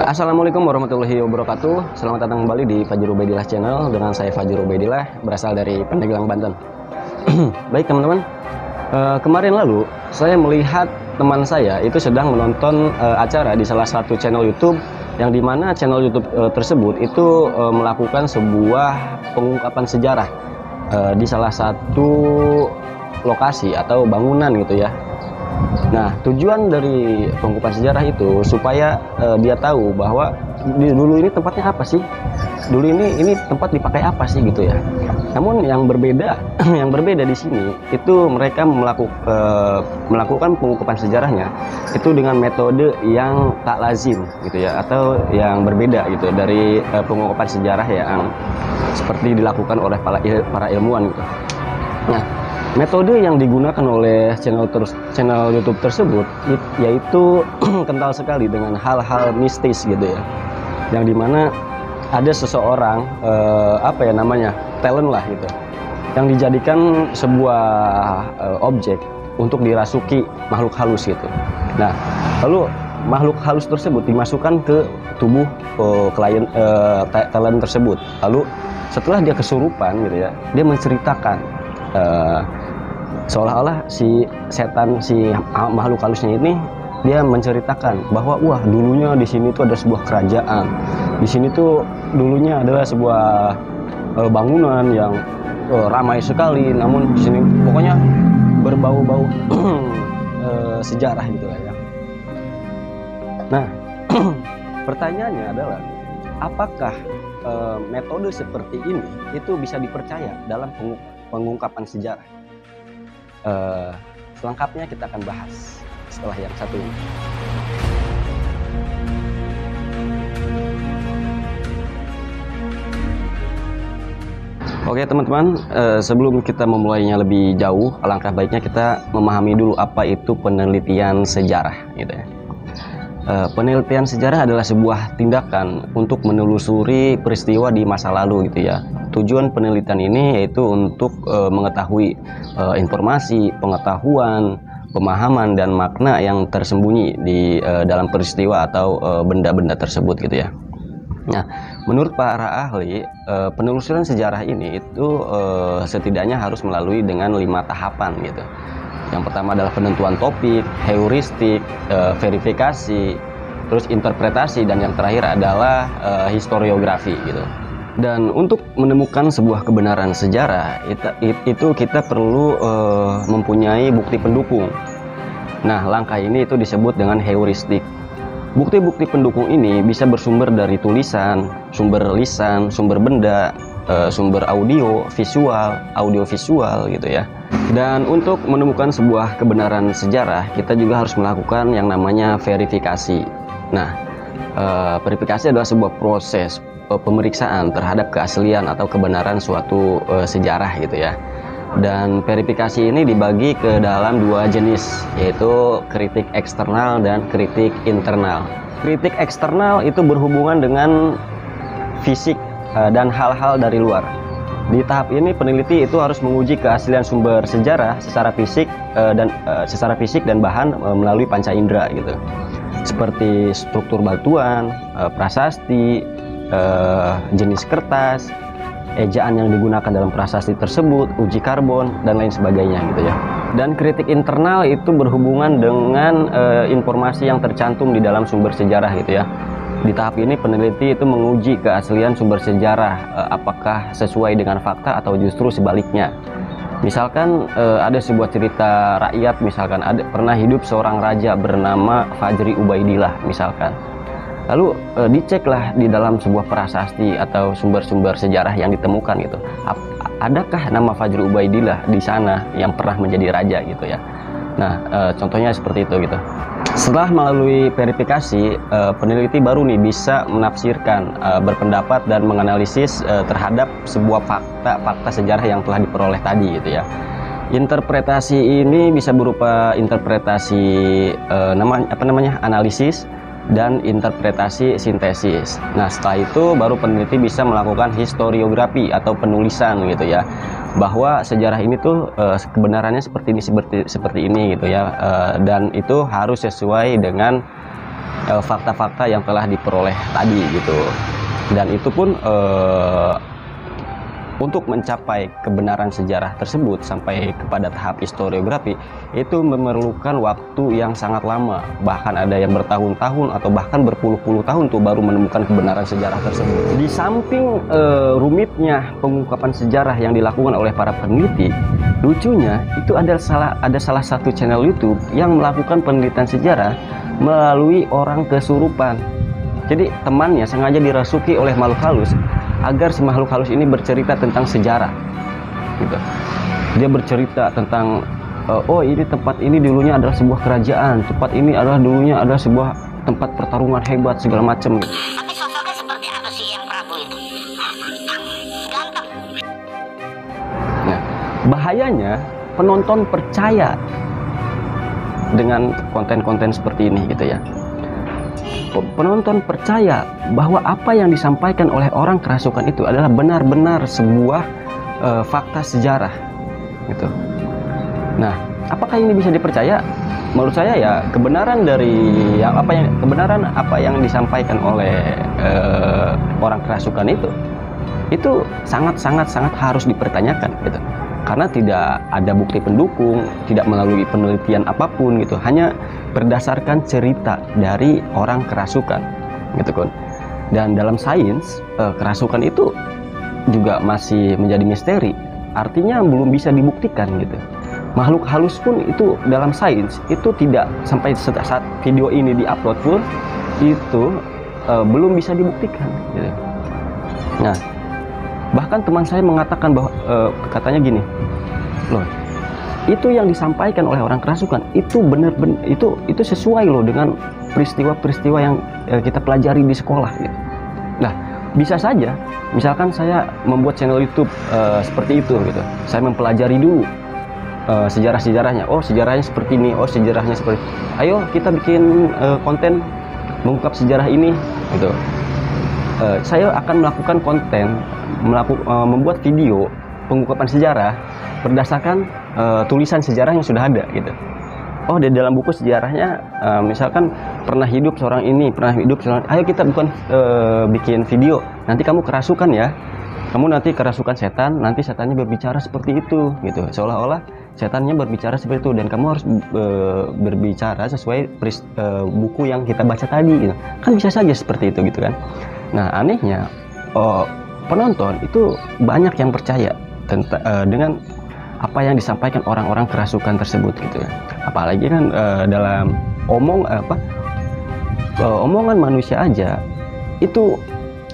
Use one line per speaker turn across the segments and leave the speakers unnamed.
Assalamualaikum warahmatullahi wabarakatuh. Selamat datang kembali di Fajrul Ubaidillah Channel dengan saya Fajrul Ubaidillah, berasal dari Pandeglang, Banten. Baik teman-teman, kemarin lalu saya melihat teman saya itu sedang menonton acara di salah satu channel YouTube, yang dimana channel YouTube tersebut itu melakukan sebuah pengungkapan sejarah di salah satu lokasi atau bangunan gitu ya. Nah, tujuan dari pengungkapan sejarah itu supaya dia tahu bahwa dulu ini tempatnya apa sih, dulu ini tempat dipakai apa sih gitu ya. Namun yang berbeda yang berbeda di sini itu mereka melakukan pengungkapan sejarahnya itu dengan metode yang tak lazim gitu ya, atau yang berbeda gitu dari pengungkapan sejarah yang seperti dilakukan oleh para ilmuwan gitu. Nah, metode yang digunakan oleh channel YouTube tersebut yaitu kental sekali dengan hal-hal mistis gitu ya, yang dimana ada seseorang talent lah gitu, yang dijadikan sebuah objek untuk dirasuki makhluk halus gitu. Nah, lalu makhluk halus tersebut dimasukkan ke tubuh klien talent tersebut. Lalu setelah dia kesurupan gitu ya, dia menceritakan seolah-olah si makhluk halusnya ini dia menceritakan bahwa wah, dulunya di sini tuh ada sebuah kerajaan, di sini tuh dulunya adalah sebuah bangunan yang ramai sekali, namun di sini pokoknya berbau-bau sejarah gitu lah ya. Nah, pertanyaannya adalah apakah metode seperti ini itu bisa dipercaya dalam pengungkapan sejarah? Selengkapnya kita akan bahas setelah yang satu ini. Oke teman-teman, sebelum kita memulainya lebih jauh, alangkah baiknya kita memahami dulu apa itu penelitian sejarah gitu ya. Penelitian sejarah adalah sebuah tindakan untuk menelusuri peristiwa di masa lalu gitu ya. Tujuan penelitian ini yaitu untuk mengetahui informasi, pengetahuan, pemahaman, dan makna yang tersembunyi di dalam peristiwa atau benda-benda tersebut gitu ya. Nah, menurut para ahli, penelusuran sejarah ini itu setidaknya harus melalui dengan 5 tahapan gitu. Yang pertama adalah penentuan topik, heuristik, verifikasi, terus interpretasi, dan yang terakhir adalah historiografi gitu. Dan untuk menemukan sebuah kebenaran sejarah itu kita perlu mempunyai bukti pendukung. Nah, langkah ini itu disebut dengan heuristik. Bukti-bukti pendukung ini bisa bersumber dari tulisan, sumber lisan, sumber benda, sumber audiovisual gitu ya. Dan untuk menemukan sebuah kebenaran sejarah, kita juga harus melakukan yang namanya verifikasi. Nah, verifikasi adalah sebuah proses pemeriksaan terhadap keaslian atau kebenaran suatu sejarah gitu ya. Dan verifikasi ini dibagi ke dalam 2 jenis, yaitu kritik eksternal dan kritik internal. Kritik eksternal itu berhubungan dengan fisik dan hal-hal dari luar. Di tahap ini peneliti itu harus menguji keaslian sumber sejarah secara fisik dan bahan melalui panca indera gitu, seperti struktur batuan, prasasti, jenis kertas, ejaan yang digunakan dalam prasasti tersebut, uji karbon, dan lain sebagainya gitu ya. Dan kritik internal itu berhubungan dengan informasi yang tercantum di dalam sumber sejarah gitu ya. Di tahap ini peneliti itu menguji keaslian sumber sejarah, apakah sesuai dengan fakta atau justru sebaliknya. Misalkan ada sebuah cerita rakyat, misalkan pernah hidup seorang raja bernama Fajri Ubaidillah misalkan. Lalu diceklah di dalam sebuah prasasti atau sumber-sumber sejarah yang ditemukan gitu, adakah nama Fajri Ubaidillah di sana yang pernah menjadi raja gitu ya. Nah, contohnya seperti itu gitu. Setelah melalui verifikasi, peneliti baru nih bisa menafsirkan, berpendapat, dan menganalisis terhadap sebuah fakta sejarah yang telah diperoleh tadi gitu ya. Interpretasi ini bisa berupa interpretasi analisis dan interpretasi sintesis. Nah, setelah itu baru peneliti bisa melakukan historiografi atau penulisan gitu ya, bahwa sejarah ini tuh kebenarannya seperti ini gitu ya, dan itu harus sesuai dengan fakta-fakta yang telah diperoleh tadi gitu. Dan itu pun untuk mencapai kebenaran sejarah tersebut sampai kepada tahap historiografi itu memerlukan waktu yang sangat lama, bahkan ada yang bertahun-tahun atau bahkan berpuluh-puluh tahun tuh baru menemukan kebenaran sejarah tersebut. Di samping rumitnya pengungkapan sejarah yang dilakukan oleh para peneliti, lucunya itu ada salah satu channel YouTube yang melakukan penelitian sejarah melalui orang kesurupan. Jadi temannya sengaja dirasuki oleh makhluk halus agar si makhluk halus ini bercerita tentang sejarah gitu. Dia bercerita tentang oh ini tempat ini dulunya adalah sebuah kerajaan, tempat ini adalah dulunya adalah sebuah tempat pertarungan hebat segala macam gitu.
Tapi sosoknya seperti apa sih yang Prabu itu? Ganteng.
Nah, bahayanya penonton percaya dengan konten-konten seperti ini gitu ya. Penonton percaya bahwa apa yang disampaikan oleh orang kerasukan itu adalah benar-benar sebuah fakta sejarah gitu. Nah, apakah ini bisa dipercaya? Menurut saya ya kebenaran apa yang disampaikan oleh orang kerasukan itu sangat harus dipertanyakan gitu. Karena tidak ada bukti pendukung, tidak melalui penelitian apapun gitu, hanya berdasarkan cerita dari orang kerasukan gitu kan. Dan dalam sains kerasukan itu juga masih menjadi misteri, artinya belum bisa dibuktikan gitu. Makhluk halus pun itu dalam sains itu tidak sampai saat video ini diupload pun itu belum bisa dibuktikan gitu. Nah, bahkan teman saya mengatakan bahwa katanya gini, loh itu yang disampaikan oleh orang kerasukan itu benar-benar itu sesuai loh dengan peristiwa-peristiwa yang kita pelajari di sekolah gitu. Nah, bisa saja misalkan saya membuat channel YouTube seperti itu gitu, saya mempelajari dulu sejarah-sejarahnya, oh sejarahnya seperti ini, oh sejarahnya seperti ini. Ayo kita bikin konten mengungkap sejarah ini gitu. Saya akan melakukan konten membuat video pengungkapan sejarah berdasarkan tulisan sejarah yang sudah ada gitu. Oh, di dalam buku sejarahnya misalkan pernah hidup seorang ini, ayo kita bikin video. Nanti kamu kerasukan ya. Kamu nanti kerasukan setan, nanti setannya berbicara seperti itu gitu. Seolah-olah setannya berbicara seperti itu dan kamu harus berbicara sesuai buku yang kita baca tadi gitu. Kan bisa saja seperti itu gitu kan. Nah, anehnya penonton itu banyak yang percaya dengan apa yang disampaikan orang-orang kerasukan tersebut gitu ya. Apalagi kan dalam omongan manusia aja itu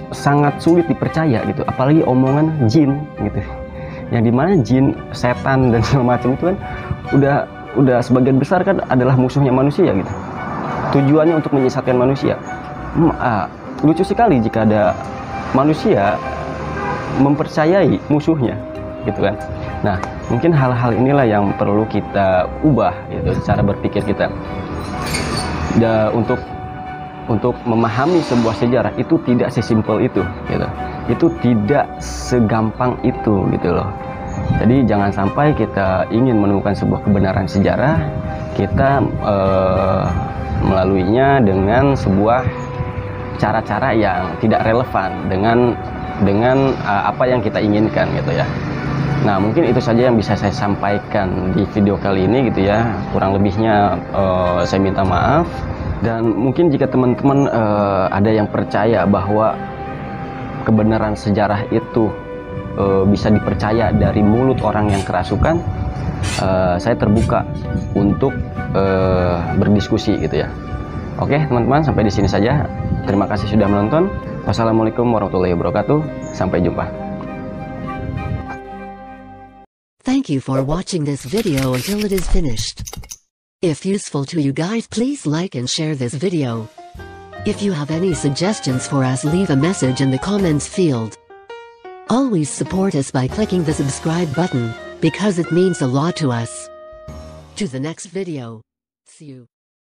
sangat sulit dipercaya gitu, apalagi omongan jin gitu. Yang dimana jin, setan dan segala macam itu kan udah sebagian besar kan adalah musuhnya manusia gitu. Tujuannya untuk menyesatkan manusia. Lucu sekali jika ada manusia mempercayai musuhnya gitu kan. Nah, mungkin hal-hal inilah yang perlu kita ubah gitu, cara berpikir kita. Untuk memahami sebuah sejarah itu tidak sesimpel itu gitu. Itu tidak segampang itu gitu loh. Jadi jangan sampai kita ingin menemukan sebuah kebenaran sejarah, kita melaluinya dengan sebuah cara-cara yang tidak relevan dengan apa yang kita inginkan gitu ya. Nah, mungkin itu saja yang bisa saya sampaikan di video kali ini gitu ya. Kurang lebihnya saya minta maaf. Dan mungkin jika teman-teman ada yang percaya bahwa kebenaran sejarah itu bisa dipercaya dari mulut orang yang kerasukan, saya terbuka untuk berdiskusi gitu ya. Oke teman-teman, sampai di sini saja. Terima kasih sudah menonton. Wassalamualaikum warahmatullahi wabarakatuh. Sampai jumpa.
Thank you for watching this video until it is finished. If useful to you guys, please like and share this video. If you have any suggestions for us, leave a message in the comments field. Always support us by clicking the subscribe button, because it means a lot to us. To the next video. See you.